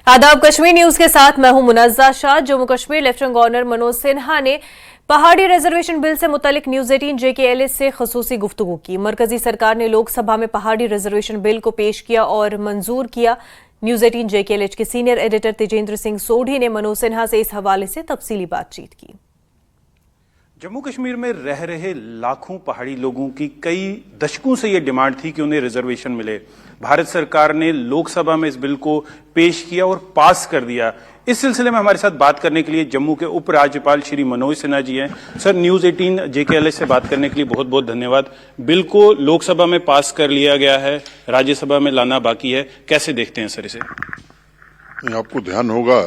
आदाब, कश्मीर न्यूज के साथ मैं हूं मुनज़्ज़ा शाह। जम्मू कश्मीर लेफ्टिनेंट गवर्नर मनोज सिन्हा ने पहाड़ी रिजर्वेशन बिल से मुतल्लिक न्यूज 18 JKLA से खसूसी गुफ्तगू की। मरकजी सरकार ने लोकसभा में पहाड़ी रिजर्वेशन बिल को पेश किया और मंजूर किया। न्यूज 18 JKLH के सीनियर एडिटर तेजेंद्र सिंह सोढ़ी ने मनोज सिन्हा से इस हवाले से तफसीली बातचीत की। जम्मू कश्मीर में रह रहे लाखों पहाड़ी लोगों की कई दशकों से ये डिमांड थी कि उन्हें रिजर्वेशन मिले। भारत सरकार ने लोकसभा में इस बिल को पेश किया और पास कर दिया। इस सिलसिले में हमारे साथ बात करने के लिए जम्मू के उपराज्यपाल श्री मनोज सिन्हा जी हैं। सर, न्यूज 18 JKLH से बात करने के लिए बहुत बहुत धन्यवाद। बिल को लोकसभा में पास कर लिया गया है, राज्यसभा में लाना बाकी है, कैसे देखते हैं सर इसे? आपको ध्यान होगा,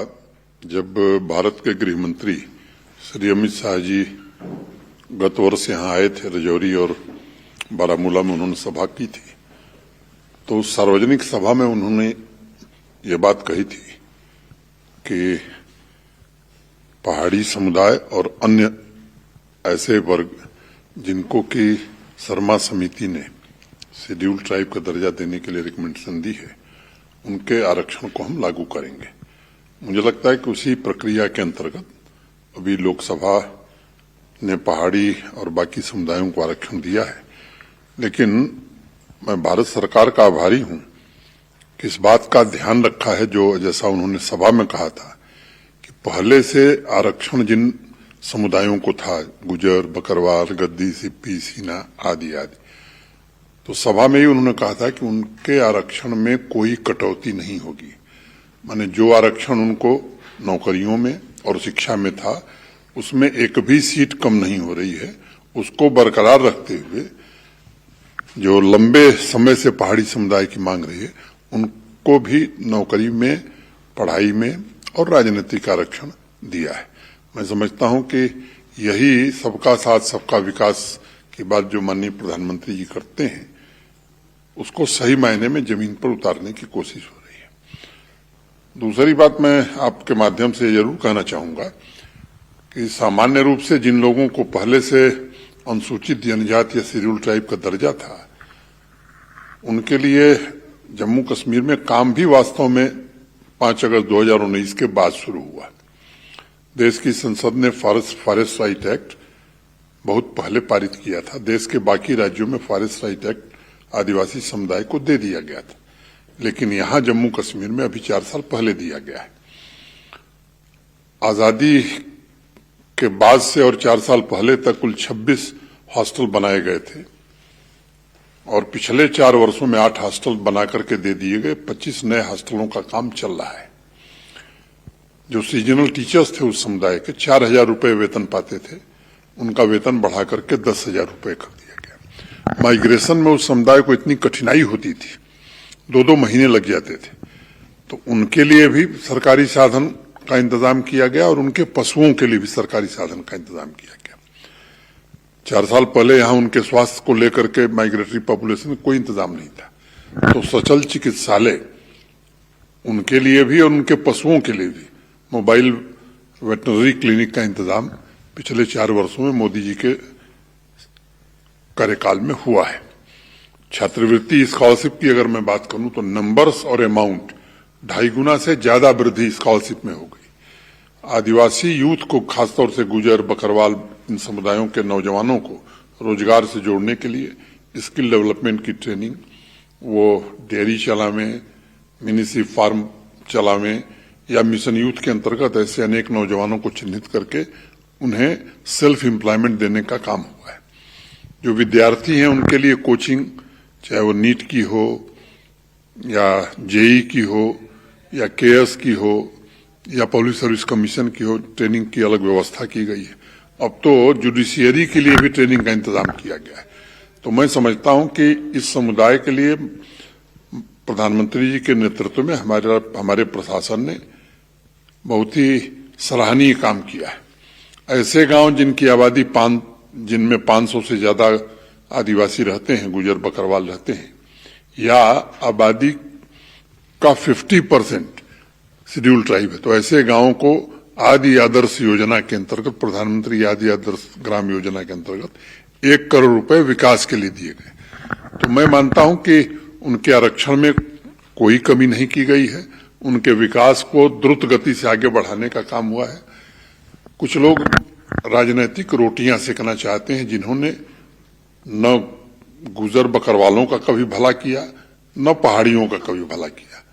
जब भारत के गृह मंत्री श्री अमित शाह जी गत वर्ष यहाँ आए थे, रजौरी और बारामूला में उन्होंने सभा की थी, तो सार्वजनिक सभा में उन्होंने ये बात कही थी कि पहाड़ी समुदाय और अन्य ऐसे वर्ग जिनको कि शर्मा समिति ने शेड्यूल ट्राइब का दर्जा देने के लिए रिकमेंडेशन दी है, उनके आरक्षण को हम लागू करेंगे। मुझे लगता है कि उसी प्रक्रिया के अंतर्गत अभी लोकसभा ने पहाड़ी और बाकी समुदायों को आरक्षण दिया है। लेकिन मैं भारत सरकार का आभारी हूं कि इस बात का ध्यान रखा है, जो जैसा उन्होंने सभा में कहा था कि पहले से आरक्षण जिन समुदायों को था, गुजर, बकरवाल, गद्दी, सिप्पी, सीना आदि आदि, तो सभा में ही उन्होंने कहा था कि उनके आरक्षण में कोई कटौती नहीं होगी। माने जो आरक्षण उनको नौकरियों में और शिक्षा में था, उसमें एक भी सीट कम नहीं हो रही है। उसको बरकरार रखते हुए जो लंबे समय से पहाड़ी समुदाय की मांग रही है, उनको भी नौकरी में, पढ़ाई में और राजनीतिक आरक्षण दिया है। मैं समझता हूं कि यही सबका साथ सबका विकास की बात जो माननीय प्रधानमंत्री जी करते हैं, उसको सही मायने में जमीन पर उतारने की कोशिश हो रही है। दूसरी बात मैं आपके माध्यम से जरूर कहना चाहूंगा कि सामान्य रूप से जिन लोगों को पहले से अनुसूचित जनजाति या शेड्यूल ट्राइब का दर्जा था, उनके लिए जम्मू कश्मीर में काम भी वास्तव में 5 अगस्त 2019 के बाद शुरू हुआ। देश की संसद ने फॉरेस्ट राइट एक्ट बहुत पहले पारित किया था। देश के बाकी राज्यों में फॉरेस्ट राइट एक्ट आदिवासी समुदाय को दे दिया गया था, लेकिन यहां जम्मू कश्मीर में अभी 4 साल पहले दिया गया है। आजादी के बाद से और 4 साल पहले तक कुल 26 हॉस्टल बनाए गए थे और पिछले 4 वर्षों में 8 हॉस्टल बना करके दे दिए गए। 25 नए हॉस्टलों का काम चल रहा है। जो सीजनल टीचर्स थे उस समुदाय के 4,000 रुपए वेतन पाते थे, उनका वेतन बढ़ा करके 10,000 रुपए कर दिया गया। माइग्रेशन में उस समुदाय को इतनी कठिनाई होती थी, 2-2 महीने लग जाते थे, तो उनके लिए भी सरकारी साधन का इंतजाम किया गया और उनके पशुओं के लिए भी सरकारी साधन का इंतजाम किया गया। 4 साल पहले यहां उनके स्वास्थ्य को लेकर के माइग्रेटरी पॉपुलेशन में कोई इंतजाम नहीं था, तो सचल चिकित्सालय उनके लिए भी और उनके पशुओं के लिए भी मोबाइल वेटनरी क्लिनिक का इंतजाम पिछले 4 वर्षों में मोदी जी के कार्यकाल में हुआ है। छात्रवृत्ति स्कॉलरशिप की अगर मैं बात करूं तो नंबर्स और अमाउंट 2.5 गुना से ज्यादा वृद्धि स्कॉलरशिप में हो गई। आदिवासी यूथ को, खासतौर से गुजर, बकरवाल, इन समुदायों के नौजवानों को रोजगार से जोड़ने के लिए स्किल डेवलपमेंट की ट्रेनिंग, वो डेयरी चलावें, मिनी फार्म चलावें या मिशन यूथ के अंतर्गत ऐसे अनेक नौजवानों को चिन्हित करके उन्हें सेल्फ एम्प्लॉयमेंट देने का काम हुआ है। जो विद्यार्थी हैं उनके लिए कोचिंग, चाहे वो नीट की हो या JEE की हो या KS की हो या पब्लिक सर्विस कमीशन की हो, ट्रेनिंग की अलग व्यवस्था की गई है। अब तो जुडिशियरी के लिए भी ट्रेनिंग का इंतजाम किया गया है। तो मैं समझता हूं कि इस समुदाय के लिए प्रधानमंत्री जी के नेतृत्व में हमारे प्रशासन ने बहुत ही सराहनीय काम किया है। ऐसे गांव जिनकी आबादी जिनमें 500 से ज्यादा आदिवासी रहते हैं, गुजर बकरवाल रहते हैं, या आबादी का 50% शेड्यूल ट्राइब है, तो ऐसे गांवों को आदि आदर्श योजना के अंतर्गत, प्रधानमंत्री आदि आदर्श ग्राम योजना के अंतर्गत 1 करोड़ रुपए विकास के लिए दिए गए। तो मैं मानता हूं कि उनके आरक्षण में कोई कमी नहीं की गई है। उनके विकास को द्रुत गति से आगे बढ़ाने का काम हुआ है। कुछ लोग राजनीतिक रोटियां सेकना चाहते हैं, जिन्होंने न गुजर बकरवालों का कभी भला किया, न पहाड़ियों का कभी भला किया।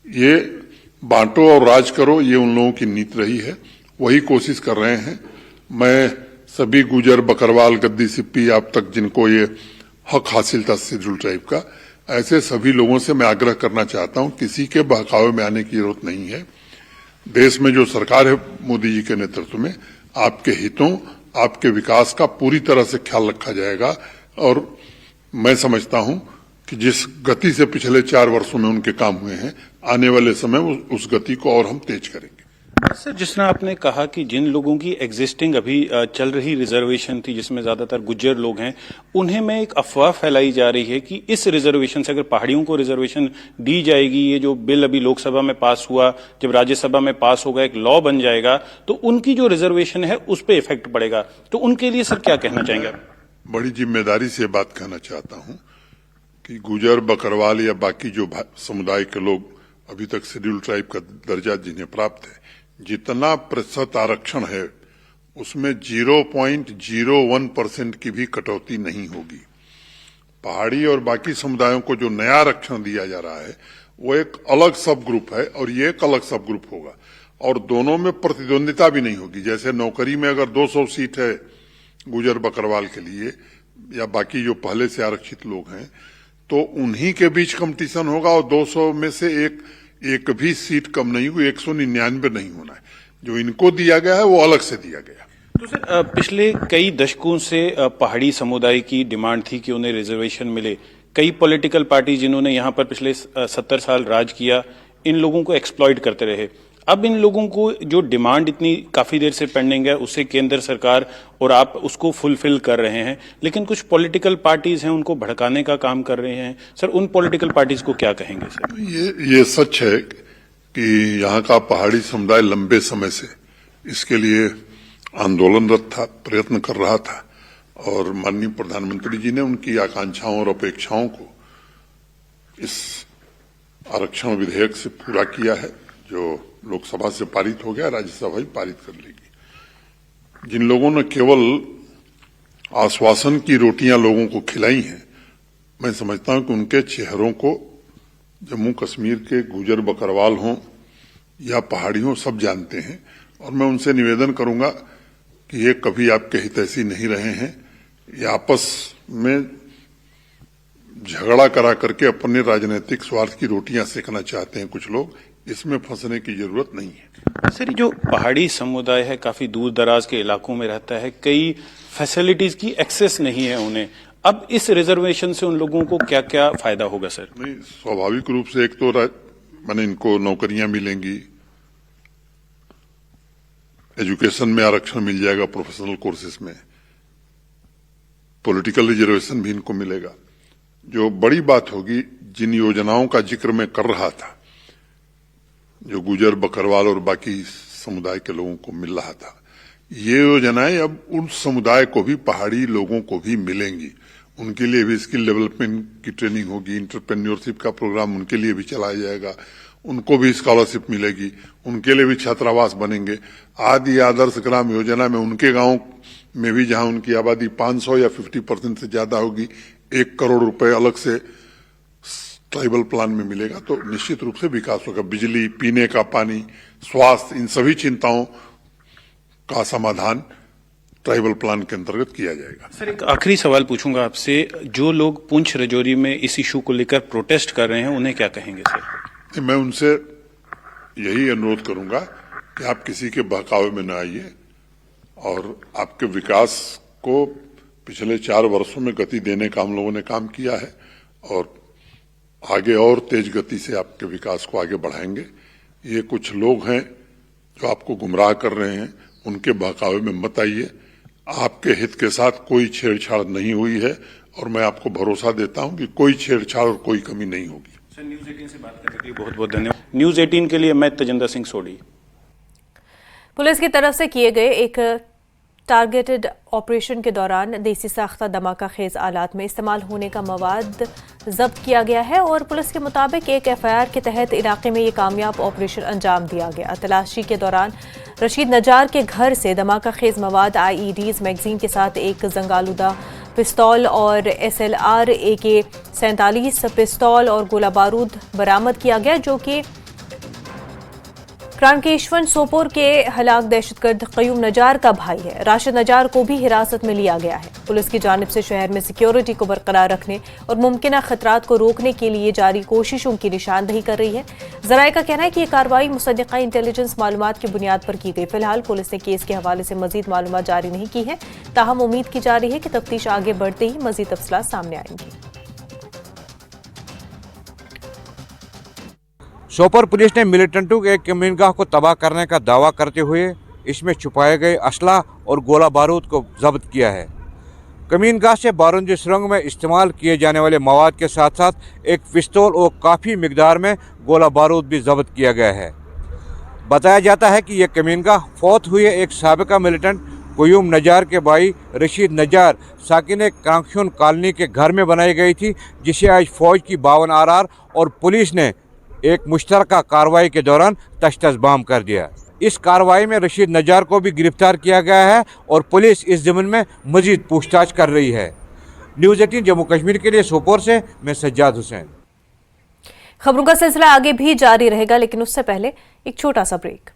ये बांटो और राज करो, ये उन लोगों की नीति रही है, वही कोशिश कर रहे हैं। मैं सभी गुजर बकरवाल गद्दी सिप्पी आप तक जिनको ये हक हासिल था शेड्यूल ट्राइब का, ऐसे सभी लोगों से मैं आग्रह करना चाहता हूं, किसी के बहकावे में आने की जरूरत नहीं है। देश में जो सरकार है मोदी जी के नेतृत्व में, आपके हितों, आपके विकास का पूरी तरह से ख्याल रखा जाएगा। और मैं समझता हूं कि जिस गति से पिछले 4 वर्षों में उनके काम हुए हैं, आने वाले समय उस गति को और हम तेज करेंगे। सर, जिस तरह आपने कहा कि जिन लोगों की एग्जिस्टिंग अभी चल रही रिजर्वेशन थी, जिसमें ज्यादातर गुज्जर लोग हैं, उन्हें में एक अफवाह फैलाई जा रही है कि इस रिजर्वेशन से अगर पहाड़ियों को रिजर्वेशन दी जाएगी, ये जो बिल अभी लोकसभा में पास हुआ, जब राज्यसभा में पास होगा, एक लॉ बन जाएगा, तो उनकी जो रिजर्वेशन है उस पर इफेक्ट पड़ेगा। तो उनके लिए सर क्या कहना चाहेंगे आप? बड़ी जिम्मेदारी से बात कहना चाहता हूं कि गुजर बकरवाल या बाकी जो समुदाय के लोग अभी तक शेड्यूल ट्राइब का दर्जा जिन्हें प्राप्त है, जितना प्रतिशत आरक्षण है उसमें 0.01% की भी कटौती नहीं होगी। पहाड़ी और बाकी समुदायों को जो नया आरक्षण दिया जा रहा है वो एक अलग सब ग्रुप है और ये एक अलग सब ग्रुप होगा, और दोनों में प्रतिद्वंदिता भी नहीं होगी। जैसे नौकरी में अगर 200 सीट है गुजर बकरवाल के लिए या बाकी जो पहले से आरक्षित लोग हैं, तो उन्हीं के बीच कंपटीशन होगा और 200 में से एक भी सीट कम नहीं हुई, 199 नहीं होना है। जो इनको दिया गया है वो अलग से दिया गया। तो सर, पिछले कई दशकों से पहाड़ी समुदाय की डिमांड थी कि उन्हें रिजर्वेशन मिले। कई पॉलिटिकल पार्टी जिन्होंने यहाँ पर पिछले 70 साल राज किया, इन लोगों को एक्सप्लॉइट करते रहे। अब इन लोगों को जो डिमांड इतनी काफी देर से पेंडिंग है, उससे केंद्र सरकार और आप उसको फुलफिल कर रहे हैं, लेकिन कुछ पॉलिटिकल पार्टीज हैं उनको भड़काने का काम कर रहे हैं। सर, उन पॉलिटिकल पार्टीज को क्या कहेंगे सर? ये सच है कि यहाँ का पहाड़ी समुदाय लंबे समय से इसके लिए आंदोलनरत था, प्रयत्न कर रहा था, और माननीय प्रधानमंत्री जी ने उनकी आकांक्षाओं और अपेक्षाओं को इस आरक्षण विधेयक से पूरा किया है, जो लोकसभा से पारित हो गया, राज्यसभा भी पारित कर लेगी। जिन लोगों ने केवल आश्वासन की रोटियां लोगों को खिलाई हैं, मैं समझता हूं कि उनके चेहरों को जम्मू कश्मीर के गुजर बकरवाल हों या पहाड़ी हों, सब जानते हैं। और मैं उनसे निवेदन करूंगा कि ये कभी आपके हितैषी नहीं रहे हैं। ये आपस में झगड़ा करा करके अपने राजनीतिक स्वार्थ की रोटियां सेकना चाहते हैं कुछ लोग। इसमें फंसने की जरूरत नहीं है। सर, जो पहाड़ी समुदाय है काफी दूर दराज के इलाकों में रहता है, कई फैसिलिटीज की एक्सेस नहीं है उन्हें। अब इस रिजर्वेशन से उन लोगों को क्या क्या फायदा होगा सर? नहीं, स्वाभाविक रूप से एक तो माने इनको नौकरियां मिलेंगी, एजुकेशन में आरक्षण मिल जाएगा, प्रोफेशनल कोर्सेज में, पॉलिटिकल रिजर्वेशन भी इनको मिलेगा। जो बड़ी बात होगी, जिन योजनाओं का जिक्र मैं कर रहा था, जो गुजर बकरवाल और बाकी समुदाय के लोगों को मिल रहा था, ये योजनाएं अब उन समुदाय को भी, पहाड़ी लोगों को भी मिलेंगी। उनके लिए भी स्किल डेवलपमेंट की ट्रेनिंग होगी, इंटरप्रेन्योरशिप का प्रोग्राम उनके लिए भी चलाया जाएगा, उनको भी स्कॉलरशिप मिलेगी, उनके लिए भी छात्रावास बनेंगे। आदि आदर्श ग्राम योजना में उनके गांव में भी, जहां उनकी आबादी 500 या 50% से ज्यादा होगी, 1 करोड़ रुपए अलग से ट्राइबल प्लान में मिलेगा। तो निश्चित रूप से विकास होगा। बिजली, पीने का पानी, स्वास्थ्य, इन सभी चिंताओं का समाधान ट्राइबल प्लान के अंतर्गत किया जाएगा। सर, एक आखिरी सवाल पूछूंगा आपसे। जो लोग पुंछ राजौरी में इस इशू को लेकर प्रोटेस्ट कर रहे हैं, उन्हें क्या कहेंगे सर? मैं उनसे यही अनुरोध करूंगा कि आप किसी के बहकावे में न आइए और आपके विकास को पिछले 4 वर्षों में गति देने का हम लोगों ने काम किया है, और आगे और तेज गति से आपके विकास को आगे बढ़ाएंगे। ये कुछ लोग हैं जो आपको गुमराह कर रहे हैं, उनके बहकावे में मत आइए। आपके हित के साथ कोई छेड़छाड़ नहीं हुई है, और मैं आपको भरोसा देता हूं कि कोई छेड़छाड़ और कोई कमी नहीं होगी। सर, न्यूज 18 से बात करने के लिए बहुत बहुत धन्यवाद। न्यूज 18 के लिए मैं तेजिंदर सिंह सोढ़ी। पुलिस की तरफ से किए गए एक टारगेटेड ऑपरेशन के दौरान देसी साख्ता धमाका खेज आलात में इस्तेमाल होने का मवाद जब्त किया गया है और पुलिस के मुताबिक एक एफआईआर के तहत इलाके में ये कामयाब ऑपरेशन अंजाम दिया गया। तलाशी के दौरान रशीद नजार के घर से धमाका खेज मवाद, आईईडीज, मैगजीन के साथ एक जंगालुदा पिस्तौल और SLR AK-47 पिस्तौल और गोला बारूद बरामद किया गया, जो कि क्रांकेश्वर सोपोर के हलाक दहशतगर्द कयूम नजार का भाई है। राशिद नजार को भी हिरासत में लिया गया है। पुलिस की जानिब से शहर में सिक्योरिटी को बरकरार रखने और मुमकिन खतरात को रोकने के लिए जारी कोशिशों की निशानदही कर रही है। जराये का कहना है कि यह कार्रवाई मुसद्दिक़ा इंटेलिजेंस मालूमात की बुनियाद पर की गई। फिलहाल पुलिस ने केस के हवाले से मजीद मालूमात जारी नहीं की है, ताहम उम्मीद की जा रही है कि तफ्तीश आगे बढ़ते ही मजीद तफसीलात सामने आएंगी। सोपोर पुलिस ने मिलिटेंटों के एक कमीनगाह को तबाह करने का दावा करते हुए इसमें छुपाए गए असला और गोला बारूद को जब्त किया है। कमीनगाह से बारूदी सुरंग में इस्तेमाल किए जाने वाले मवाद के साथ साथ एक पिस्तौल और काफ़ी मिकदार में गोला बारूद भी जब्त किया गया है। बताया जाता है कि यह कमीनगाह फौत हुए एक साबिका मिलिटेंट कयूम नजार के भाई रशीद नजार साकिन क्रांकशून कॉलोनी के घर में बनाई गई थी, जिसे आज फौज की 52 RR और पुलिस ने एक मुश्तरका कार्रवाई के दौरान तश्तज़बाम कर दिया। इस कार्रवाई में रशीद नजार को भी गिरफ्तार किया गया है और पुलिस इस ज़मीन में मजीद पूछताछ कर रही है। न्यूज़ 18 जम्मू कश्मीर के लिए सोपोर से मैं सज्जाद हुसैन। खबरों का सिलसिला आगे भी जारी रहेगा, लेकिन उससे पहले एक छोटा सा ब्रेक।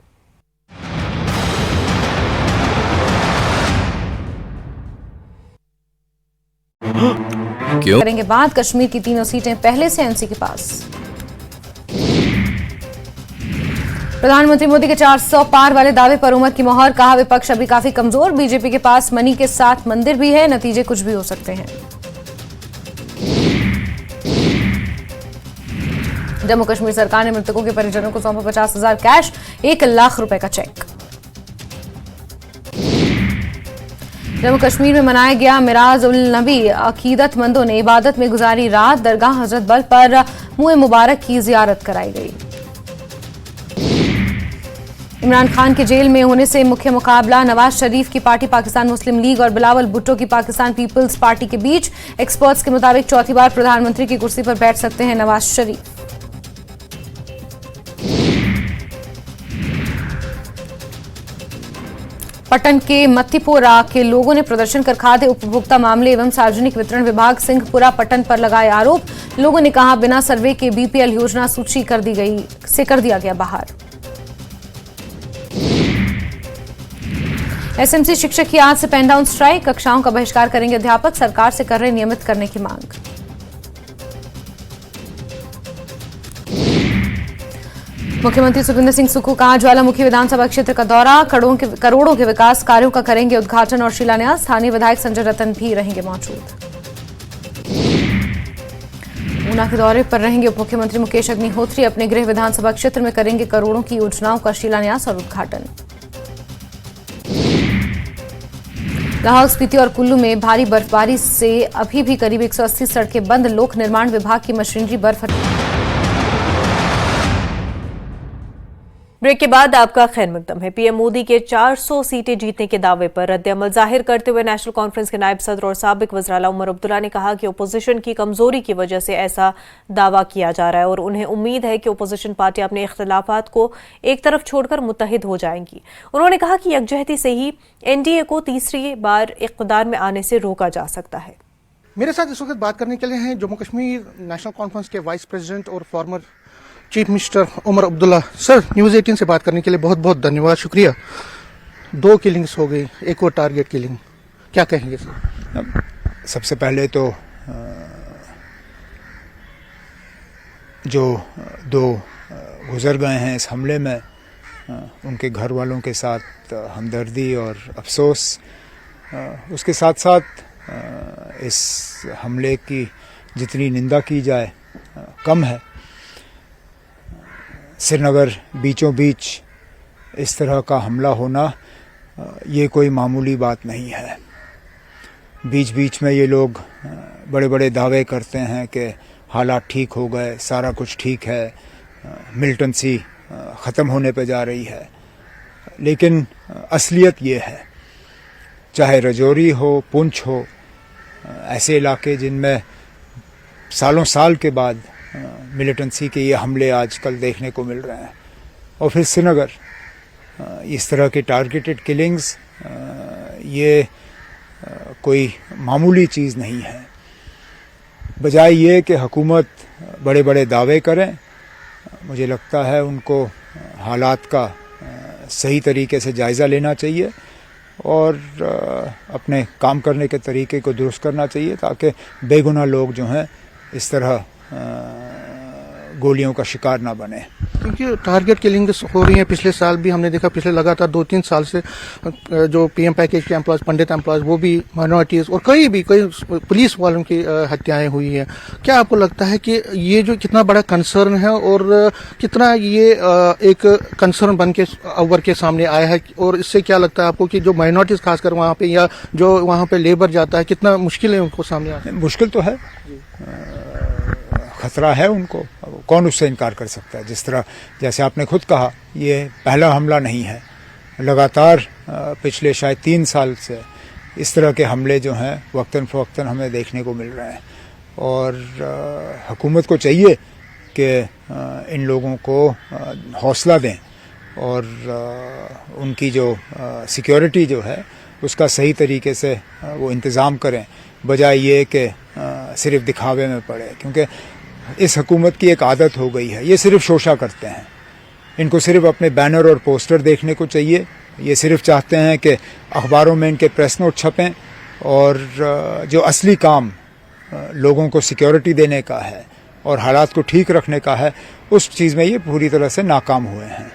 क्यों करेंगे बात, कश्मीर की तीनों सीटें पहले से एनसी के पास। प्रधानमंत्री मोदी के 400 पार वाले दावे पर उमर की मोहर, कहा विपक्ष अभी काफी कमजोर, बीजेपी के पास मनी के साथ मंदिर भी है, नतीजे कुछ भी हो सकते हैं। जम्मू कश्मीर सरकार ने मृतकों के परिजनों को सौंपा 50,000 कैश, 1 लाख रुपए का चेक। जम्मू कश्मीर में मनाया गया मिराज उल नबी, अकीदतमंदों ने इबादत में गुजारी रात, दरगाह हजरत बल पर मुए मुबारक की जियारत कराई गई। इमरान खान के जेल में होने से मुख्य मुकाबला नवाज शरीफ की पार्टी पाकिस्तान मुस्लिम लीग और बिलावल भुट्टो की पाकिस्तान पीपल्स पार्टी के बीच। एक्सपर्ट्स के मुताबिक चौथी बार प्रधानमंत्री की कुर्सी पर बैठ सकते हैं नवाज शरीफ। पटन के मत्तीपोरा के लोगों ने प्रदर्शन कर खाद्य उपभोक्ता मामले एवं सार्वजनिक वितरण विभाग सिंहपुरा पटन पर लगाए आरोप। लोगों ने कहा बिना सर्वे के बीपीएल योजना सूची कर दिया गया बाहर। एसएमसी शिक्षक की आज से पेन डाउन स्ट्राइक, कक्षाओं का बहिष्कार करेंगे अध्यापक, सरकार से कर रहे नियमित करने की मांग। मुख्यमंत्री सुखविंदर सिंह सुक्खू का आज ज्वालामुखी विधानसभा क्षेत्र का दौरा, करोड़ों के विकास कार्यों का करेंगे उद्घाटन और शिलान्यास। स्थानीय विधायक संजय रतन भी रहेंगे मौजूद। ऊना के दौरे पर रहेंगे उप मुख्यमंत्री मुकेश अग्निहोत्री, अपने गृह विधानसभा क्षेत्र में करेंगे करोड़ों की योजनाओं का शिलान्यास और उद्घाटन। लाहौल स्पीति और कुल्लू में भारी बर्फबारी से अभी भी करीब 180 सड़कें बंद, लोक निर्माण विभाग की मशीनरी बर्फ। ब्रेक के बाद आपका खैर मकदम है। पीएम मोदी के 400 सीटें जीतने के दावे पर रद्द-ए-अमल जाहिर करते हुए नेशनल कॉन्फ्रेंस के नायब सदर और साबिक वज़ीर-ए-आला उमर अब्दुल्ला ने कहा कि ओपोजिशन की कमजोरी की वजह से ऐसा दावा किया जा रहा है और उन्हें उम्मीद है कि ओपोजिशन पार्टी अपने इख्तिलाफात को एक तरफ छोड़कर मुत्तहिद हो जाएंगी। उन्होंने कहा कि यकजहती से ही एनडीए को तीसरी बार इक़्तिदार में आने से रोका जा सकता है। मेरे साथ इस वक्त बात करने के लिए हैं जम्मू कश्मीर नेशनल कॉन्फ्रेंस के वाइस प्रेसिडेंट और former chief minister Omar Abdullah. Sir, News 18 से बात करने के लिए बहुत बहुत धन्यवाद, शुक्रिया। 2 किलिंग्स हो गई, एक और टारगेट किलिंग, क्या कहेंगे सर? सबसे पहले तो जो 2 गुजर गए हैं इस हमले में, उनके घर वालों के साथ हमदर्दी और अफसोस। उसके साथ साथ इस हमले की जितनी निंदा की जाए कम है। श्रीनगर बीचों बीच इस तरह का हमला होना ये कोई मामूली बात नहीं है। बीच बीच में ये लोग बड़े बड़े दावे करते हैं कि हालात ठीक हो गए, सारा कुछ ठीक है, मिलिटेंसी ख़त्म होने पे जा रही है, लेकिन असलियत ये है चाहे रजौरी हो, पुंछ हो, ऐसे इलाके जिनमें सालों साल के बाद मिलिटेंसी के ये हमले आजकल देखने को मिल रहे हैं, और फिर श्रीनगर, इस तरह के टारगेटेड किलिंग्स ये कोई मामूली चीज़ नहीं है। बजाय ये कि हुकूमत बड़े बड़े दावे करें, मुझे लगता है उनको हालात का सही तरीके से जायज़ा लेना चाहिए और अपने काम करने के तरीके को दुरुस्त करना चाहिए, ताकि बेगुनाह लोग जो हैं इस तरह गोलियों का शिकार ना बने। क्योंकि टारगेट किलिंग हो रही है, पिछले साल भी हमने देखा, पिछले लगातार 2-3 साल से जो पीएम पैकेज के एम्प्लॉयज, पंडित एम्प्लॉयज, वो भी माइनॉरिटीज और कई पुलिस वालों की हत्याएं हुई हैं। क्या आपको लगता है कि ये जो कितना बड़ा कंसर्न है और कितना ये एक कंसर्न बन के अव्वल के सामने आया है, और इससे क्या लगता है आपको कि जो माइनॉरिटीज खासकर वहाँ पे या जो वहाँ पे लेबर जाता है, कितना मुश्किल है उनको सामने आना? मुश्किल तो है, खतरा है उनको, कौन उससे इनकार कर सकता है। जिस तरह जैसे आपने खुद कहा, ये पहला हमला नहीं है, लगातार पिछले शायद 3 साल से इस तरह के हमले जो हैं वक्तन फ़वक्तन हमें देखने को मिल रहे हैं, और हुकूमत को चाहिए कि इन लोगों को हौसला दें और उनकी जो सिक्योरिटी जो है उसका सही तरीके से वो इंतज़ाम करें, बजाय ये कि सिर्फ दिखावे में पड़े। क्योंकि इस हुकूमत की एक आदत हो गई है, ये सिर्फ शोशा करते हैं, इनको सिर्फ अपने बैनर और पोस्टर देखने को चाहिए। ये सिर्फ चाहते हैं कि अखबारों में इनके प्रेस नोट छपें, और जो असली काम लोगों को सिक्योरिटी देने का है और हालात को ठीक रखने का है, उस चीज़ में ये पूरी तरह से नाकाम हुए हैं।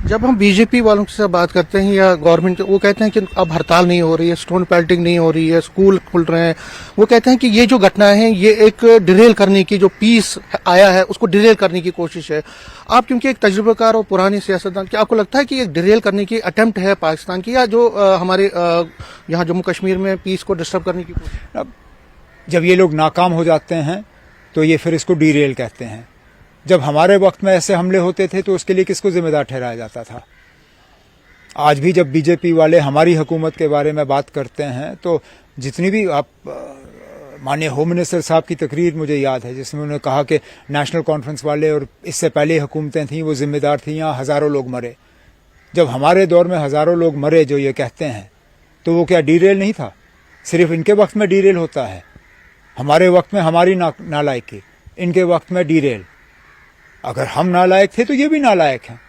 जब हम बीजेपी वालों के साथ बात करते हैं या गवर्नमेंट, वो कहते हैं कि अब हड़ताल नहीं हो रही है, स्टोन पेल्टिंग नहीं हो रही है, स्कूल खुल रहे हैं, वो कहते हैं कि ये जो घटनाएं हैं ये एक डिरेल करने की, जो पीस आया है उसको डिरेल करने की कोशिश है। आप क्योंकि एक तजुर्बेकार और पुरानी सियासतदान, क्या आपको लगता है कि एक डिरेल करने की अटेम्प्ट है पाकिस्तान की, या जो हमारे यहाँ जम्मू कश्मीर में पीस को डिस्टर्ब करने की कोशिश? जब ये लोग नाकाम हो जाते हैं तो ये फिर इसको डीरेल कहते हैं। जब हमारे वक्त में ऐसे हमले होते थे तो उसके लिए किसको जिम्मेदार ठहराया जाता था? आज भी जब बीजेपी वाले हमारी हुकूमत के बारे में बात करते हैं तो जितनी भी आप माननीय होम मिनिस्टर साहब की तकरीर मुझे याद है, जिसमें उन्होंने कहा कि नेशनल कॉन्फ्रेंस वाले और इससे पहले हुकूमतें थीं वो जिम्मेदार थीं, यहाँ हज़ारों लोग मरे। जब हमारे दौर में हज़ारों लोग मरे जो ये कहते हैं, तो वो क्या डीरेल नहीं था? सिर्फ इनके वक्त में डीरेल होता है, हमारे वक्त में हमारी नालायकी, इनके वक्त में डीरेल। अगर हम नालायक थे तो ये भी नालायक हैं,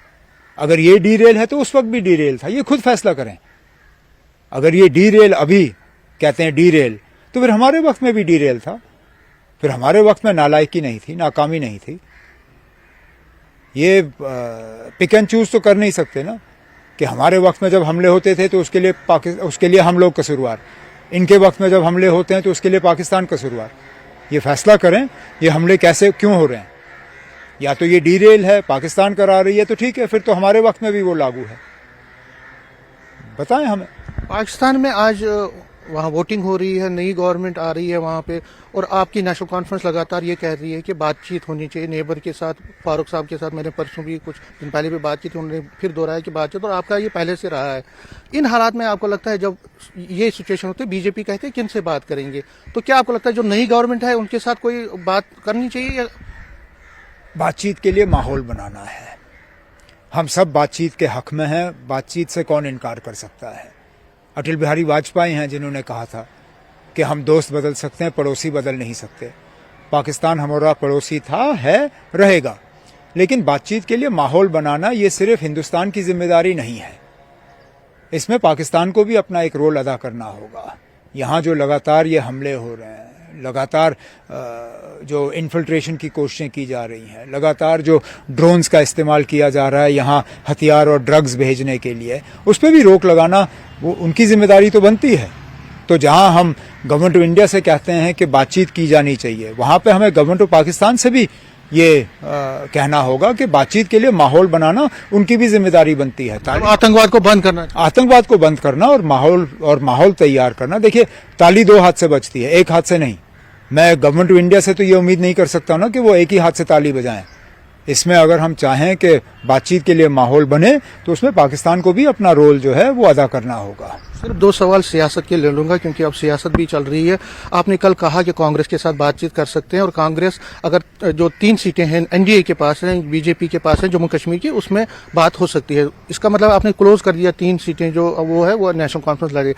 अगर ये डीरेल है तो उस वक्त भी डीरेल था, ये खुद फैसला करें। अगर ये डीरेल अभी कहते हैं डीरेल, तो फिर हमारे वक्त में भी डीरेल था, फिर हमारे वक्त में नालायकी नहीं थी, नाकामी नहीं थी। ये पिक एंड चूज तो कर नहीं सकते ना कि हमारे वक्त में जब हमले होते थे तो उसके लिए हम लोग कसूरवार, इनके वक्त में जब हमले होते हैं तो उसके लिए पाकिस्तान कसूरवार। ये फैसला करें ये हमले कैसे क्यों हो रहे हैं। या तो ये डीरेल है, पाकिस्तान करा रही है, तो ठीक है, फिर तो हमारे वक्त में भी वो लागू है। बताएं हमें। पाकिस्तान में आज वहाँ वोटिंग हो रही है, नई गवर्नमेंट आ रही है वहाँ पे, और आपकी नेशनल कॉन्फ्रेंस लगातार ये कह रही है कि बातचीत होनी चाहिए नेबर के साथ। फारूक साहब के साथ मैंने परसों भी कुछ दिन पहले भी बातचीत, उन्होंने फिर दोहराया कि बातचीत, और आपका ये पहले से रहा है। इन हालात में आपको लगता है जब ये सिचुएशन होती है, बीजेपी कहते हैं किन से बात करेंगे, तो क्या आपको लगता है जो नई गवर्नमेंट है उनके साथ कोई बात करनी चाहिए? या बातचीत के लिए माहौल बनाना है, हम सब बातचीत के हक में हैं, बातचीत से कौन इनकार कर सकता है। अटल बिहारी वाजपेयी हैं जिन्होंने कहा था कि हम दोस्त बदल सकते हैं, पड़ोसी बदल नहीं सकते। पाकिस्तान हमारा पड़ोसी था, है, रहेगा, लेकिन बातचीत के लिए माहौल बनाना ये सिर्फ हिंदुस्तान की जिम्मेदारी नहीं है, इसमें पाकिस्तान को भी अपना एक रोल अदा करना होगा। यहाँ जो लगातार ये हमले हो रहे हैं, लगातार जो इन्फिल्ट्रेशन की कोशिशें की जा रही हैं, लगातार जो ड्रोन्स का इस्तेमाल किया जा रहा है यहाँ हथियार और ड्रग्स भेजने के लिए, उस पर भी रोक लगाना वो उनकी जिम्मेदारी तो बनती है। तो जहाँ हम गवर्नमेंट ऑफ इंडिया से कहते हैं कि बातचीत की जानी चाहिए, वहाँ पे हमें गवर्नमेंट ऑफ पाकिस्तान से भी ये कहना होगा कि बातचीत के लिए माहौल बनाना उनकी भी जिम्मेदारी बनती है। आतंकवाद को बंद करना, आतंकवाद को बंद करना और माहौल तैयार करना। देखिए, ताली 2 हाथ से बजती है, 1 हाथ से नहीं। मैं गवर्नमेंट ऑफ इंडिया से तो ये उम्मीद नहीं कर सकता ना कि वो एक ही हाथ से ताली बजाएं। इसमें अगर हम चाहें कि बातचीत के लिए माहौल बने तो उसमें पाकिस्तान को भी अपना रोल जो है वो अदा करना होगा। सिर्फ दो सवाल सियासत के ले लूंगा क्योंकि अब सियासत भी चल रही है। आपने कल कहा कि कांग्रेस के साथ बातचीत कर सकते हैं और कांग्रेस अगर जो 3 सीटें हैं एनडीए के पास हैं, बीजेपी के पास हैं जम्मू कश्मीर की, उसमें बात हो सकती है। इसका मतलब आपने क्लोज कर दिया 3 सीटें जो वो है वो नेशनल कॉन्फ्रेंस लड़े।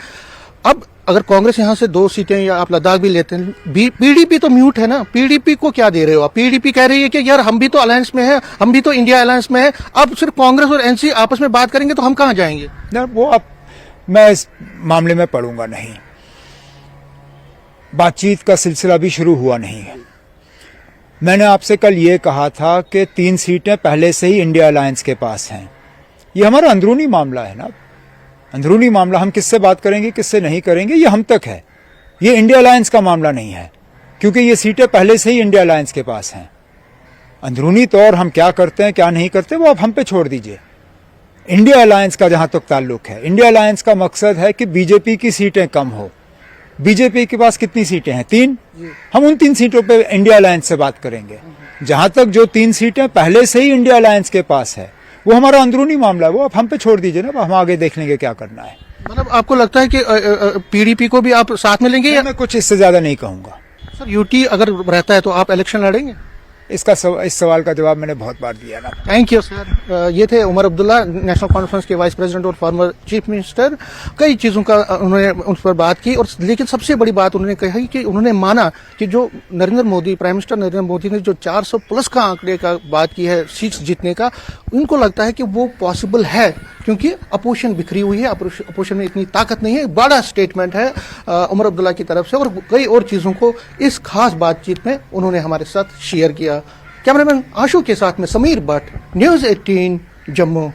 अब अगर कांग्रेस यहाँ से 2 सीटें या आप लद्दाख भी लेते हैं, पीडीपी तो म्यूट है ना, पीडीपी को क्या दे रहे हो आप? पीडीपी कह रही है कि यार हम भी तो अलायंस में हैं, हम भी तो इंडिया अलायंस में है, अब सिर्फ कांग्रेस और एनसी आपस में बात करेंगे तो हम कहाँ जाएंगे? ना वो अब मैं इस मामले में पढ़ूंगा नहीं। बातचीत का सिलसिला भी शुरू हुआ नहीं है। मैंने आपसे कल ये कहा था कि 3 सीटें पहले से ही इंडिया अलायंस के पास हैं। ये हमारा अंदरूनी मामला है ना, अंदरूनी मामला। हम किससे बात करेंगे किससे नहीं करेंगे ये हम तक है, ये इंडिया अलायंस का मामला नहीं है, क्योंकि ये सीटें पहले से ही इंडिया अलायंस के पास हैं। अंदरूनी तौर हम क्या करते हैं क्या नहीं करते वो आप हम पे छोड़ दीजिए। इंडिया अलायंस का जहां तक ताल्लुक है, इंडिया अलायंस का मकसद है कि बीजेपी की सीटें कम हो। बीजेपी के पास कितनी सीटें हैं? 3। हम उन 3 सीटों पे इंडिया अलायंस से बात करेंगे। जहां तक जो 3 सीटें पहले से ही इंडिया अलायंस के पास है वो हमारा अंदरूनी मामला है, वो आप हम पे छोड़ दीजिए ना, हम आगे देख लेंगे क्या करना है। मतलब आपको लगता है कि पीडीपी को भी आप साथ में लेंगे? या मैं कुछ इससे ज्यादा नहीं कहूंगा। सर यूटी अगर रहता है तो आप इलेक्शन लड़ेंगे? इस सवाल का जवाब मैंने बहुत बार दिया ना। Thank you sir. ये थे उमर अब्दुल्ला, नेशनल कॉन्फ्रेंस के वाइस प्रेसिडेंट और फॉर्मर चीफ मिनिस्टर। कई चीज़ों का उन्होंने उस पर बात की, और लेकिन सबसे बड़ी बात उन्होंने कही कि उन्होंने माना कि जो नरेंद्र मोदी, प्राइम मिनिस्टर नरेंद्र मोदी ने जो 400 प्लस का आंकड़े का बात की है सीट्स जीतने का, उनको लगता है कि वो पॉसिबल है क्योंकि अपोजिशन बिखरी हुई है, अपोजिशन में इतनी ताकत नहीं है। बड़ा स्टेटमेंट है उमर अब्दुल्ला की तरफ से, और कई और चीज़ों को इस खास बातचीत में उन्होंने हमारे साथ शेयर किया। कैमरामैन आशु के साथ में समीर भट्ट, न्यूज़ 18 जम्मू।